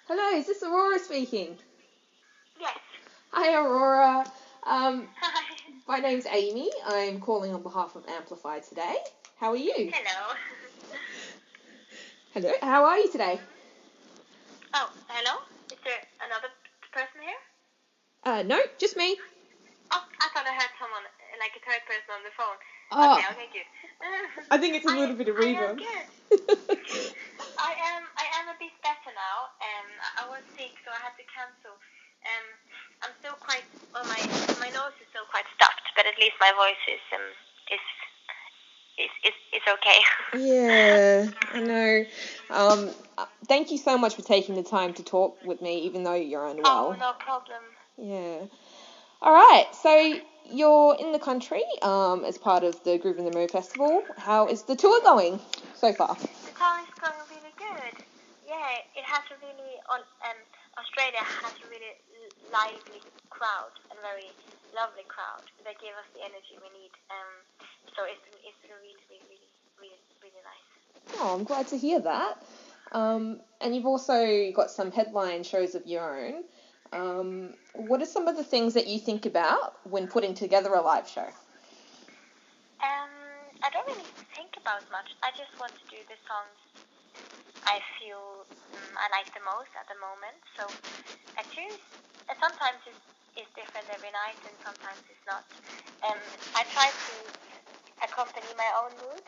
Hello, is this Aurora speaking? Yes. Hi, Aurora. Hi. My name's Amy. I'm calling on behalf of AMNplify today. How are you? Hello. Hello. How are you today? Oh, hello? Is there another person here? No, just me. Oh, I thought I heard someone, like a third person on the phone. Oh, Okay, good. I think it's a little bit of reverb. I am good. I am a bit better now. I was sick, so I had to cancel. I'm still quite, well, my nose is still quite stuffed, but at least my voice is okay. Yeah, I know. Thank you so much for taking the time to talk with me, even though you're unwell. Oh, no problem. Yeah. All right. So you're in the country as part of the Groovin Festival. How is the tour going so far? The tour is going really good. Yeah, it has a really Australia has a really lively crowd and very lovely crowd. They give us the energy we need. So it's been really nice. Oh, I'm glad to hear that. And you've also got some headline shows of your own. What are some of the things that you think about when putting together a live show? I don't really think about much. I just want to do the songs I feel I like the most at the moment. So I choose. And sometimes it's different every night, and sometimes it's not. I try to accompany my own mood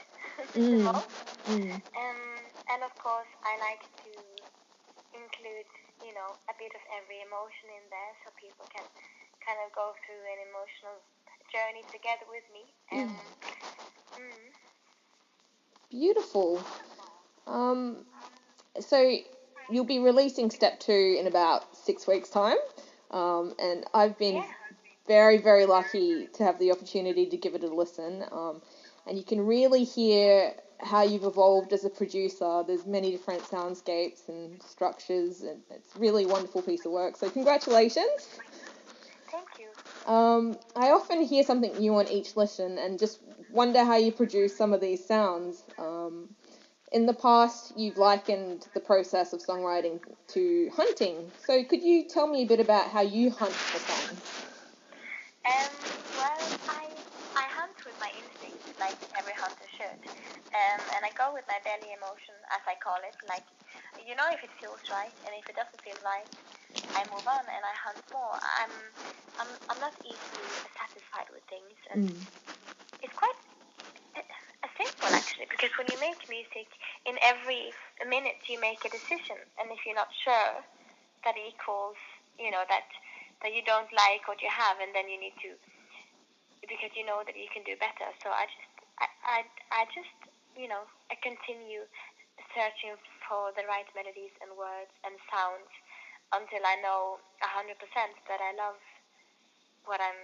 the most. And of course, I like to include, a bit of every emotion in there, so people can kind of go through an emotional journey together with me. Beautiful. So you'll be releasing step 2 in about 6 weeks' time. And I've been very, very lucky to have the opportunity to give it a listen. And you can really hear how you've evolved as a producer. There's many different soundscapes and structures, and it's really a wonderful piece of work. So congratulations. Thank you. I often hear something new on each listen and just wonder how you produce some of these sounds. In the past, you've likened the process of songwriting to hunting. So could you tell me a bit about how you hunt for songs? Well, I hunt with my instincts, like every hunter should. And I go with my belly emotion, as I call it. Like, if it feels right, and if it doesn't feel right, I move on and I hunt more. I'm not easily satisfied with things, and it's quite simple actually, because when you make music, in every minute you make a decision, and if you're not sure, that equals, that you don't like what you have, and then you need to, because you know that you can do better. So I continue searching for the right melodies and words and sounds until I know 100% that I love what I'm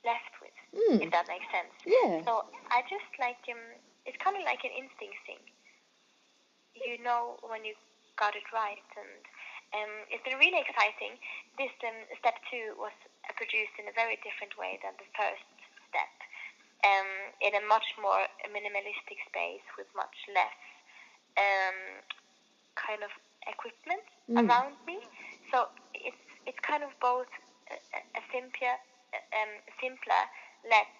left with, if that makes sense. Yeah. So I just it's kind of like an instinct thing. You know when you got it right, and it's been really exciting. This step 2 was produced in a very different way than the first step, in a much more minimalistic space with much less kind of equipment around me. So it's kind of both a simpler, less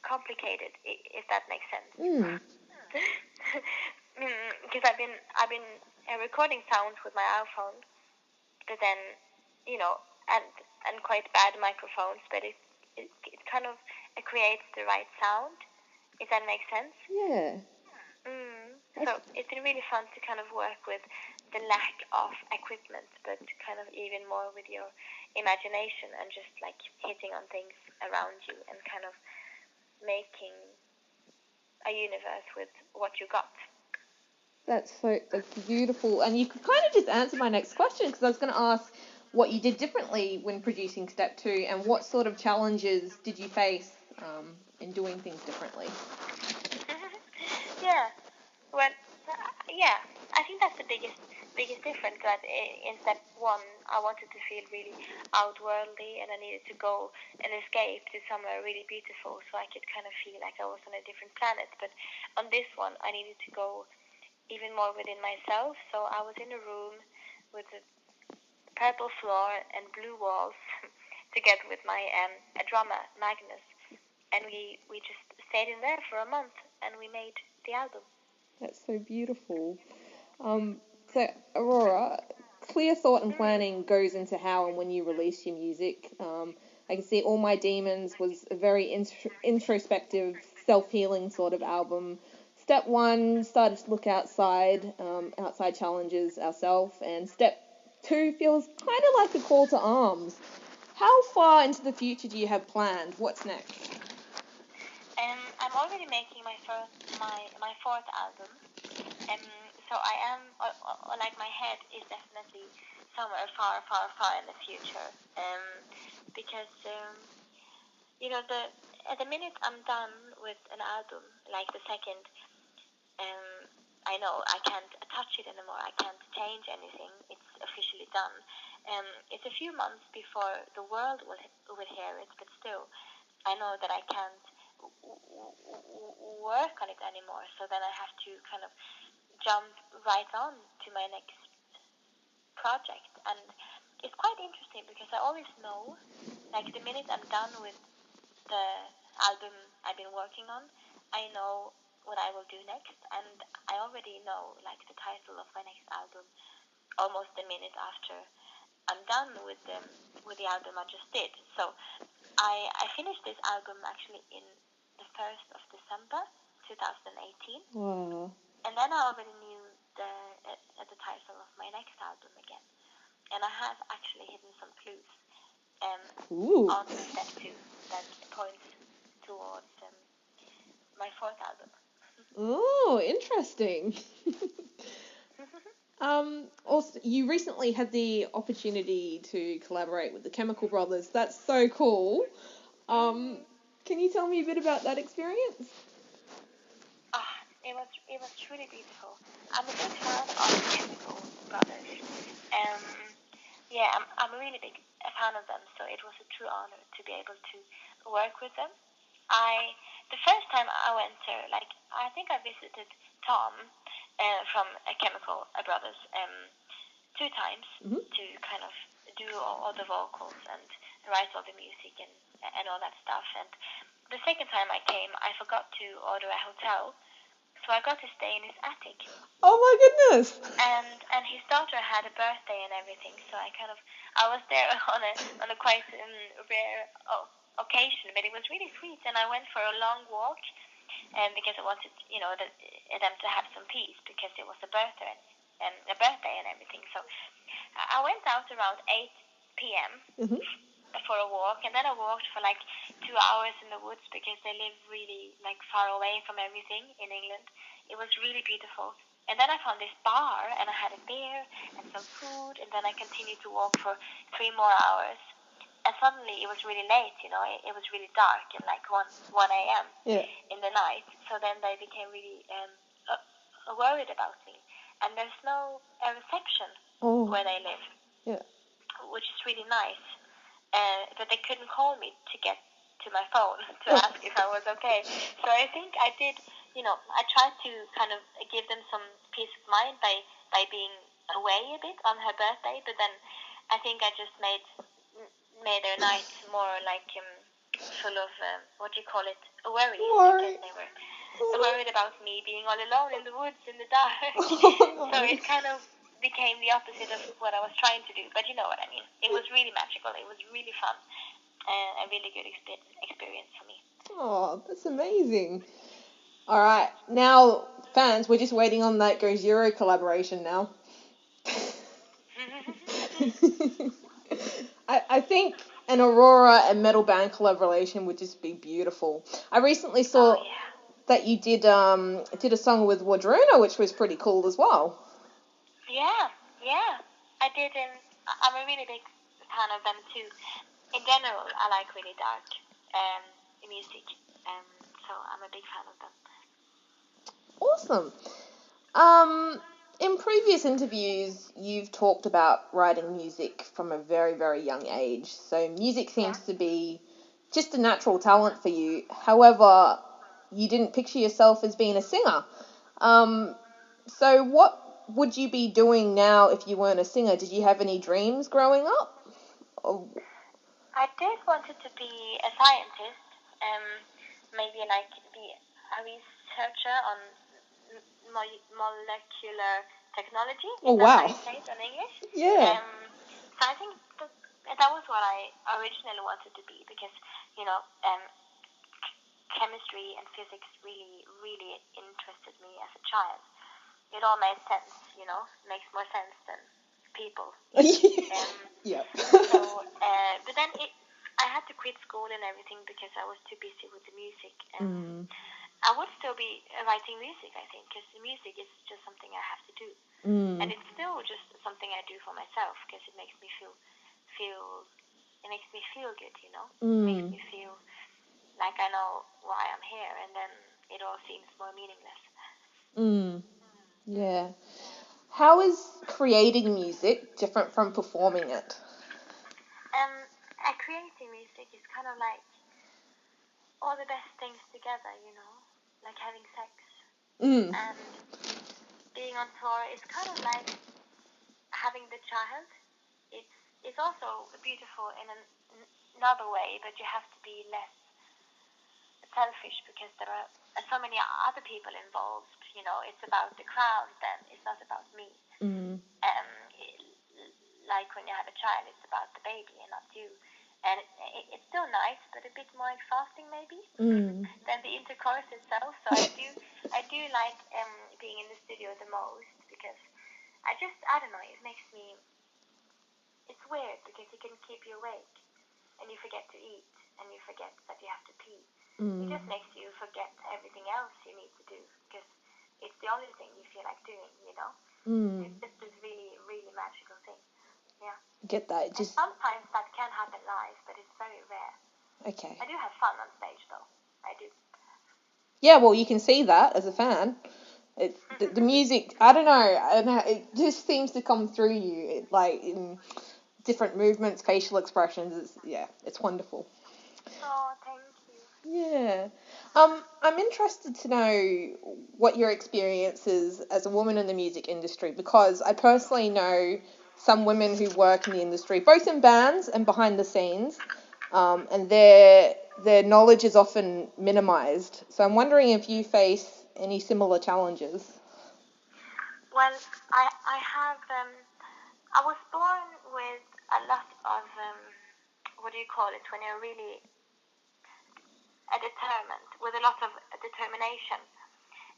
complicated, if that makes sense. Because I've been recording sounds with my iPhone, but then and quite bad microphones, but it kind of creates the right sound, if that makes sense. Yeah. So it's been really fun to kind of work with the lack of equipment, but kind of even more with your imagination and just like hitting on things around you and kind of making a universe with what you got. That's beautiful. And you could kind of just answer my next question, because I was going to ask what you did differently when producing step 2, and what sort of challenges did you face in doing things differently? Yeah. Well, yeah. I think that's the biggest difference. That in step 1, I wanted to feel really outworldly, and I needed to go and escape to somewhere really beautiful, so I could kind of feel like I was on a different planet. But on this one, I needed to go even more within myself. So I was in a room with a purple floor and blue walls together with my a drummer, Magnus. And we just stayed in there for a month and we made the album. That's so beautiful. So Aurora, clear thought and planning goes into how and when you release your music. I can see All My Demons was a very introspective, self-healing sort of album. Step 1, started to look outside challenges ourselves, and step 2 feels kind of like a call to arms. How far into the future do you have planned? What's next? I'm already making my fourth album. So I am, like my head is definitely somewhere far, far, far in the future. Because at the minute I'm done with an album, like the second, I know I can't touch it anymore. I can't change anything. It's officially done. It's a few months before the world will hear it, but still, I know that I can't work on it anymore. So then I have to kind of jump right on to my next project, and it's quite interesting because I always know, like the minute I'm done with the album I've been working on, I know what I will do next, and I already know like the title of my next album almost a minute after I'm done with the album I just did. So I finished this album actually in the 1st of December 2018. Wow. And then I already knew the title of my next album again, and I have actually hidden some clues on step 2 that points towards my fourth album. Oh, interesting. Also, you recently had the opportunity to collaborate with the Chemical Brothers. That's so cool. Can you tell me a bit about that experience? It was truly beautiful. I'm a big fan of the Chemical Brothers. I'm a really big fan of them, so it was a true honor to be able to work with them. The first time I went there, like I think I visited Tom from Chemical Brothers 2 times to kind of do all the vocals and write all the music and all that stuff. And the second time I came, I forgot to order a hotel, so I got to stay in his attic. Oh my goodness! And his daughter had a birthday and everything, so I was there on a quite rare occasion, but it was really sweet. And I went for a long walk, because I wanted them to have some peace because it was a birthday and everything. So I went out around 8 p.m. For a walk, and then I walked for like 2 hours in the woods because they live really like far away from everything in England. It was really beautiful. And then I found this bar, and I had a beer and some food, and then I continued to walk for 3 more hours. And suddenly it was really late, it was really dark and like 1 a.m. In the night. So then they became really worried about me. And there's no reception where they live, which is really nice. But they couldn't call me to get to my phone to ask if I was okay. So I think I did, I tried to kind of give them some peace of mind by being away a bit on her birthday, but then I think I just made their night more like full of, what do you call it, worries, because they were worried about me being all alone in the woods in the dark. So it kind of became the opposite of what I was trying to do, but you know what I mean. It was really magical. It was really fun, and a really good experience for me. Oh, that's amazing. All right, now fans, we're just waiting on that Go Zero collaboration now. I think an Aurora and metal band collaboration would just be beautiful. I recently saw that you did a song with Wadruna, which was pretty cool as well. Yeah, I did. I'm a really big fan of them too. In general, I like really dark music, so I'm a big fan of them. Awesome. In previous interviews, you've talked about writing music from a very, very young age. So music seems to be just a natural talent for you. However, you didn't picture yourself as being a singer. So what would you be doing now if you weren't a singer? Did you have any dreams growing up? Oh. I did wanted to be a scientist, maybe like be a researcher on molecular technology. Oh, Is that wow. how you say it in English? Yeah. So I think that was what I originally wanted to be, because chemistry and physics really, really interested me as a child. It all made sense, makes more sense than people. Yep. But then I had to quit school and everything because I was too busy with the music. I would still be writing music, I think, because the music is just something I have to do. And it's still just something I do for myself because it makes me feel good, It makes me feel like I know why I'm here, and then it all seems more meaningless. Yeah. How is creating music different from performing it? Creating music is kind of like all the best things together, like having sex. And being on tour is kind of like having the child. It's also beautiful in another way, but you have to be less selfish because there are so many other people involved. It's about the crowd then. It's not about me. Like when you have a child, it's about the baby and not you. And it's still nice, but a bit more exhausting maybe than the intercourse itself. So I do like being in the studio the most, because I don't know, it makes me, it's weird because it can keep you awake and you forget to eat and you forget that you have to pee. It just makes you forget everything else you need to do because it's the only thing you feel like doing, It's just this really, really magical thing. Yeah. Get that. And sometimes that can happen live, but it's very rare. Okay. I do have fun on stage, though. I do. Yeah, well, you can see that as a fan. The music, I don't know, it just seems to come through you, like in different movements, facial expressions. It's wonderful. Oh, thank you. Yeah. I'm interested to know what your experience is as a woman in the music industry, because I personally know some women who work in the industry, both in bands and behind the scenes, and their knowledge is often minimized. So I'm wondering if you face any similar challenges. Well, I have, I was born with a lot of, what do you call it, when you're really determined, with a lot of determination.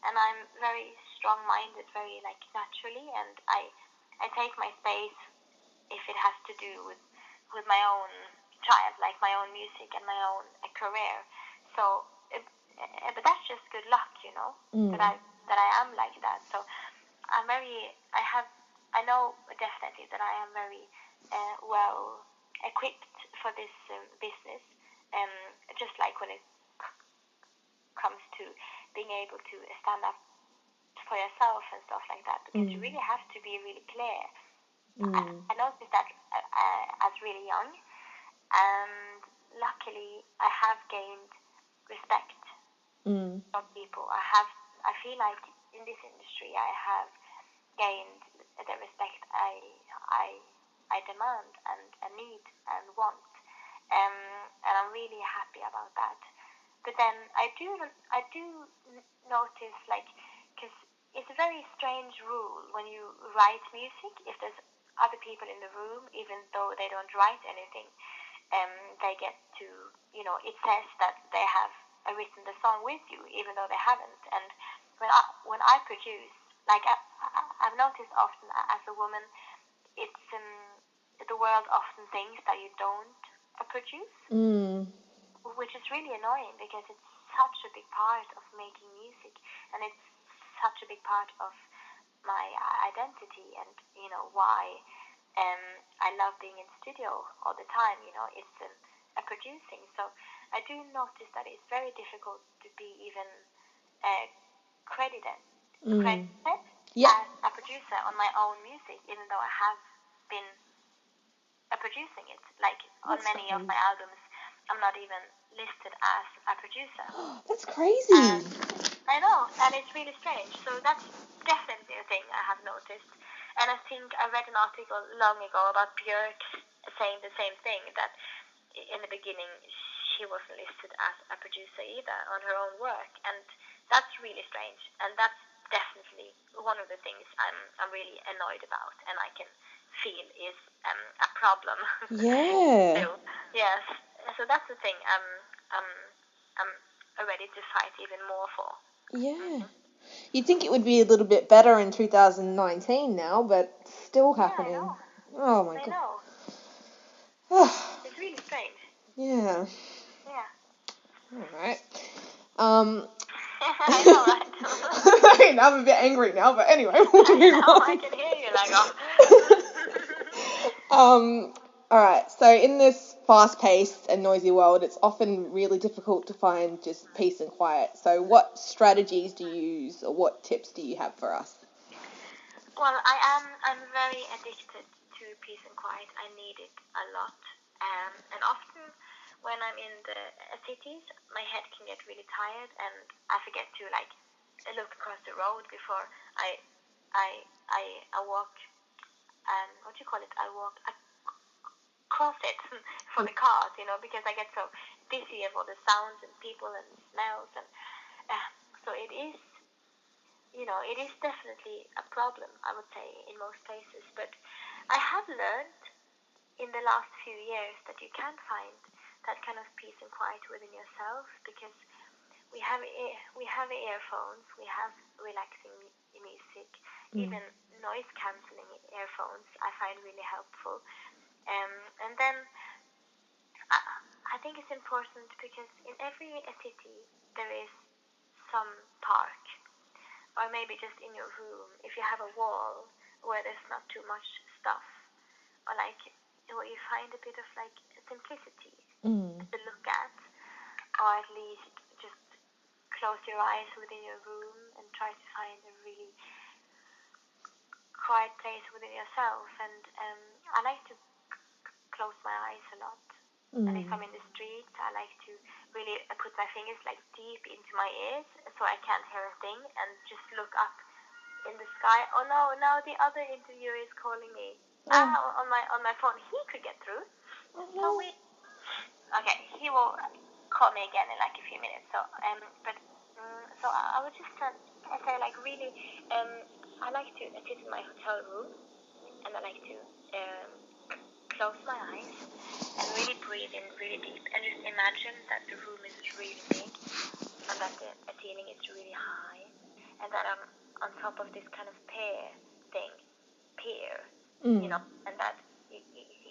And I'm very strong-minded, very, like, naturally, and I take my space if it has to do with my own child, like my own music and my own career. So, but that's just good luck, that I am like that. So I know definitely that I am very well equipped for this business. Just like when it comes to being able to stand up for yourself and stuff like that, because you really have to be really clear. I noticed that as really young, and luckily I have gained respect from people. I feel like in this industry I have gained the respect I demand and need and want, and I'm really happy about that. But then I do notice, like, because it's a very strange rule when you write music. If there's other people in the room, even though they don't write anything, they get to, it says that they have written the song with you, even though they haven't. And when I produce, like, I've noticed often as a woman, it's the world often thinks that you don't produce, which is really annoying because it's such a big part of making music, and it's such a big part of my identity, and why I love being in studio all the time. It's producing. So I do notice that it's very difficult to be even credited as a producer on my own music, even though I have been producing it. Like on many of my albums, I'm not even listed as a producer. That's crazy. I know, and it's really strange. So that's definitely a thing I have noticed. And I think I read an article long ago about Björk saying the same thing, that in the beginning she wasn't listed as a producer either on her own work, and that's really strange, and that's definitely one of the things I'm really annoyed about, and I can feel is a problem. Yeah. So, yes, so that's the thing I'm ready to fight even more for. Yeah. You'd think it would be a little bit better in 2019 now, but still happening. Yeah, I know. Oh my I god. know. It's really strange. Yeah. Yeah. Alright. I know, right? I'm a bit angry now, but anyway, we'll I move know, on. I can hear you like, oh. Alright, so in this fast-paced and noisy world, it's often really difficult to find just peace and quiet. So what strategies do you use, or what tips do you have for us? Well, I'm very addicted to peace and quiet. I need it a lot. And often when I'm in the cities, my head can get really tired, and I forget to like look across the road before I walk. What do you call it? I walk across it for the cars, because I get so dizzy of all the sounds and people and smells, and so it is. It is definitely a problem, I would say, in most places. But I have learned in the last few years that you can find that kind of peace and quiet within yourself, because we have earphones, we have relaxing music, even noise cancelling earphones I find really helpful. And then I think it's important because in every city there is some park, or maybe just in your room, if you have a wall where there's not too much stuff, or like where you find a bit of like simplicity to look at, or at least just close your eyes within your room and try to find a really quiet place within yourself. And I like to close my eyes a lot. And if I'm in the street, I like to really put my fingers like deep into my ears so I can't hear a thing, and just look up in the sky. Oh no, now the other interviewer is calling me. On my phone. He could get through. So okay, he will call me again in like a few minutes. So so I would just say like really, I like to sit in my hotel room, and I like to close my eyes and really breathe in really deep, and just imagine that the room is really big, and that the ceiling is really high, and that I'm on top of this kind of pier, and that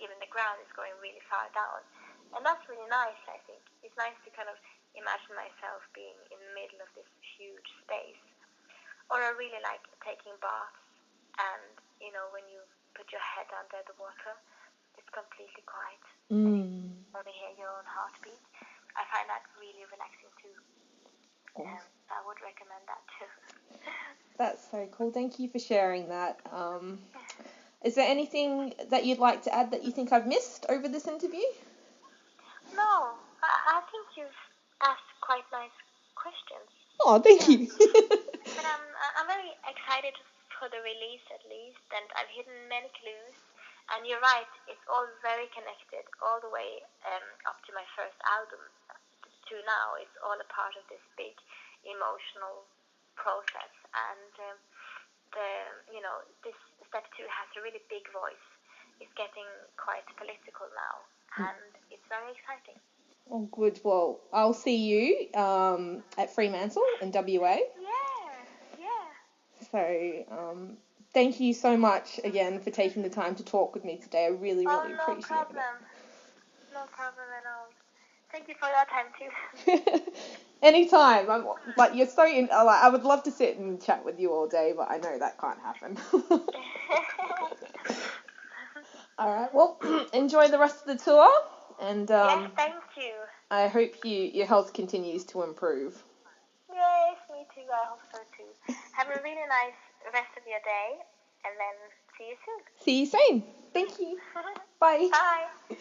even the ground is going really far down. And that's really nice, I think. It's nice to kind of imagine myself being in the middle of this huge space. Or I really like taking baths, and, when you put your head under the water, it's completely quiet. And you only hear your own heartbeat. I find that really relaxing too. I would recommend that too. That's so cool. Thank you for sharing that. Is there anything that you'd like to add that you think I've missed over this interview? No, I think you've asked quite nice questions. Oh, thank you. But I'm very excited for the release at least, and I've hidden many clues. And you're right, it's all very connected, all the way up to my first album to now. It's all a part of this big emotional process, and this step 2 has a really big voice. It's getting quite political now, and it's very exciting. Oh, good. Well, I'll see you at Fremantle in WA. Yeah. So, thank you so much again for taking the time to talk with me today. I really, really appreciate it. No problem at all. Thank you for your time too. Anytime. You're so I would love to sit and chat with you all day, but I know that can't happen. All right. Well, enjoy the rest of the tour, and yes, thank you. I hope your health continues to improve. Yes, me too. I hope so too. Have a really nice rest of your day, and then see you soon. See you soon. Thank you. Bye. Bye.